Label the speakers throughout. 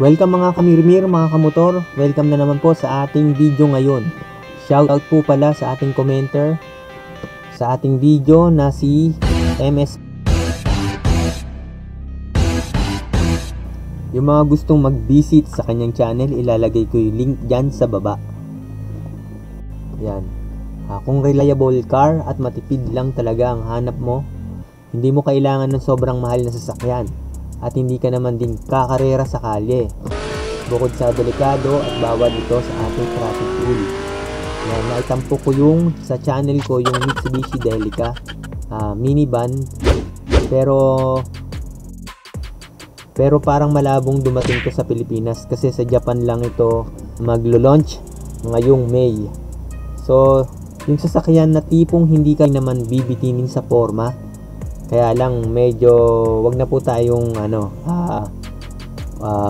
Speaker 1: Welcome mga kamirmir, mga kamotor. Welcome na naman po sa ating video ngayon. Shoutout po pala sa ating commenter sa ating video na si MS. Yung mga gustong mag-visit sa kanyang channel, ilalagay ko yung link dyan sa baba. Yan. Kung reliable car at matipid lang talaga ang hanap mo, hindi mo kailangan ng sobrang mahal na sasakyan. At hindi ka naman din kakarera sa kalye. Bukod sa delikado at bawal ito sa ating traffic rule. Yan, naitampo ko yung sa channel ko yung Mitsubishi Delica minivan. Pero parang malabong dumating to sa Pilipinas kasi sa Japan lang ito maglo-launch ngayong May. So, yung sasakyan na tipong hindi ka naman bibitinin sa forma. Kaya lang medyo wag na po tayong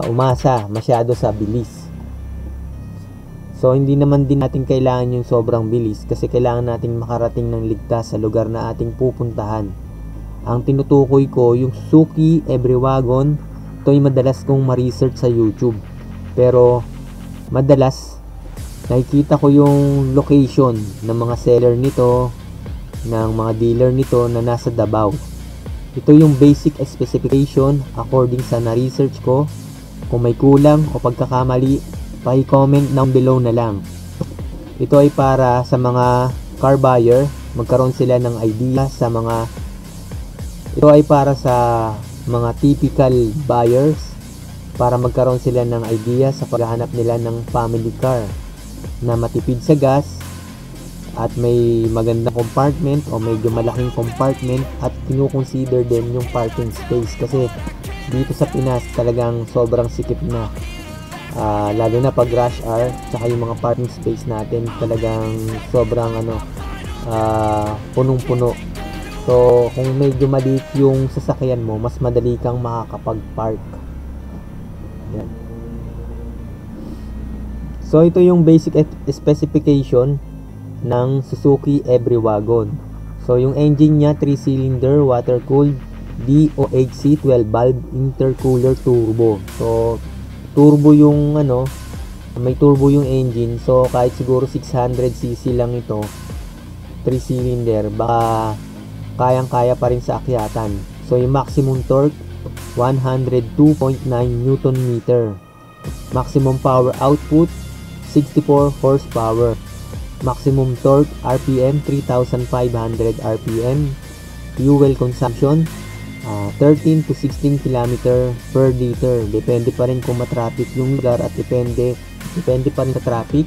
Speaker 1: umasa masyado sa bilis. So hindi naman din natin kailangan yung sobrang bilis kasi kailangan nating makarating ng ligtas sa lugar na ating pupuntahan. Ang tinutukoy ko yung Suzuki Every-Wagon. Ito ay madalas kong ma-research sa YouTube. Pero madalas nakikita ko yung location ng mga seller nito, ng mga dealer nito na nasa Davao. Ito yung basic specification according sa na-research ko. Kung may kulang o pagkakamali, pa-comment down below na lang. Ito ay para sa mga car buyer, magkaroon sila ng idea sa mga ito ay para sa mga typical buyers para magkaroon sila ng idea sa paghahanap nila ng family car na matipid sa gas at may magandang compartment o medyo malaking compartment at kinu-consider din yung parking space kasi dito sa Pinas talagang sobrang sikip na lalo na pag rush hour, tsaka yung mga parking space natin talagang sobrang punong-puno. So kung medyo maliit yung sasakyan mo, mas madali kang makakapag-park. Yan. So ito yung basic specification ng Suzuki Every-Wagon. So yung engine niya 3-cylinder water-cooled DOHC 12-valve intercooler turbo. So turbo yung may turbo yung engine. So kahit siguro 600cc lang ito, 3-cylinder, baka kayang-kaya pa rin sa akyatan. So yung maximum torque 102.9 Newton meter. Maximum power output 64 horsepower. Maximum torque RPM 3,500 RPM. Fuel consumption 13 to 16 km per liter. Depende pa rin kung matraffic yung lugar at depende pa rin sa traffic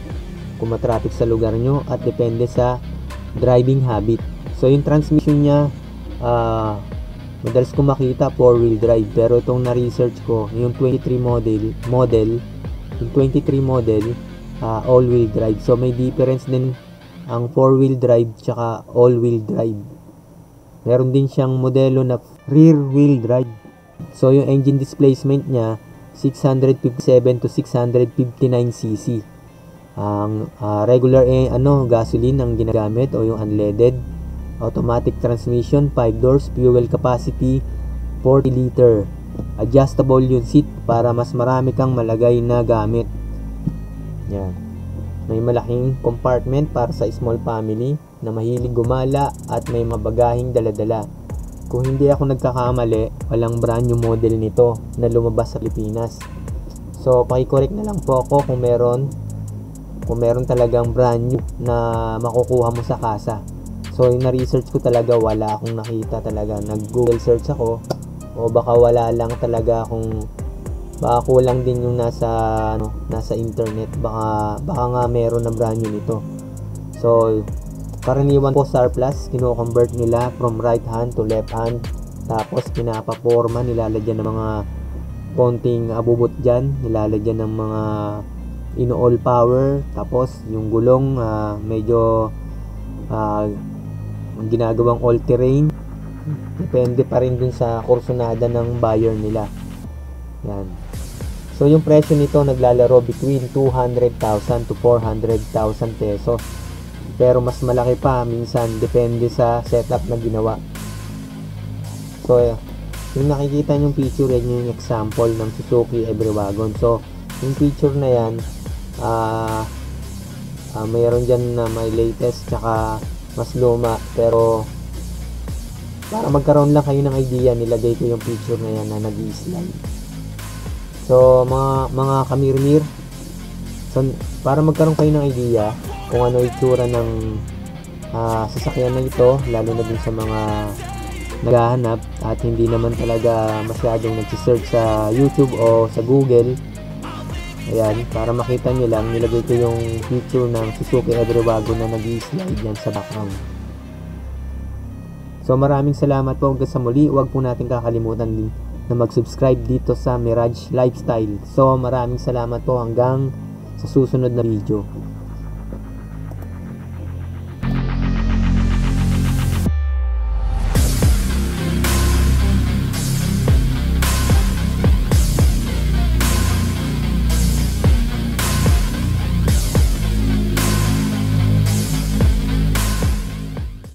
Speaker 1: kung matraffic sa lugar nyo at depende sa driving habit. So yung transmission niya madalas ko makita 4-wheel drive, pero itong na-research ko yung 23 model all-wheel drive. So may difference din ang 4-wheel drive tsaka all-wheel drive. Meron din siyang modelo na rear-wheel drive. So yung engine displacement niya 657 to 659cc. Ang regular gasoline ang ginagamit o yung unleaded. Automatic transmission, 5 doors, fuel capacity 40 liter. Adjustable yung seat para mas marami kang malagay na gamit. Yan. May malaking compartment para sa small family na mahilig gumala at may mabagahing daladala. Kung hindi ako nagkakamali, walang brand new model nito na lumabas sa Pilipinas. So, paki-correct na lang po ako kung meron talagang brand new na makukuha mo sa kasa. So, yung na-research ko talaga, wala akong nakita talaga. Nag-Google search ako o baka wala lang talaga akong baka kulang din yung nasa internet, baka nga meron na brand new nito. So karaniwan po surplus, kino-convert nila from right hand to left hand, tapos pinapaporma, nilalagyan ng mga konting abubot dyan, nilalagyan ng mga ino-all power, tapos yung gulong medyo ginagawang all terrain. Depende pa rin dun sa kursunada ng buyer nila. Yan. So yung presyo nito naglalaro between 200,000 to 400,000 pesos. Pero mas malaki pa minsan, depende sa setup na ginawa. So Yung nakikita yung picture, yan yung example ng Suzuki Every Wagon. So, yung picture na yan, mayroon dyan na may latest tsaka mas luma, pero para magkaroon lang kayo ng idea, nilagay ko yung picture na yan na nag-i-slide. So, mga kamirmir, so, para magkaroon kayo ng idea kung ano itsura ng sasakyan na ito, lalo na din sa mga naghahanap at hindi naman talaga masyadong nagsisearch sa YouTube o sa Google. Ayan, para makita nyo lang, nilagay ko yung picture ng Suzuki Every Wagon na nag-i-slide yan sa background. So maraming salamat po. Hanggang sa muli, huwag po natin kakalimutan din na mag-subscribe dito sa Mirage Lifestyle. So maraming salamat po, hanggang sa susunod na video.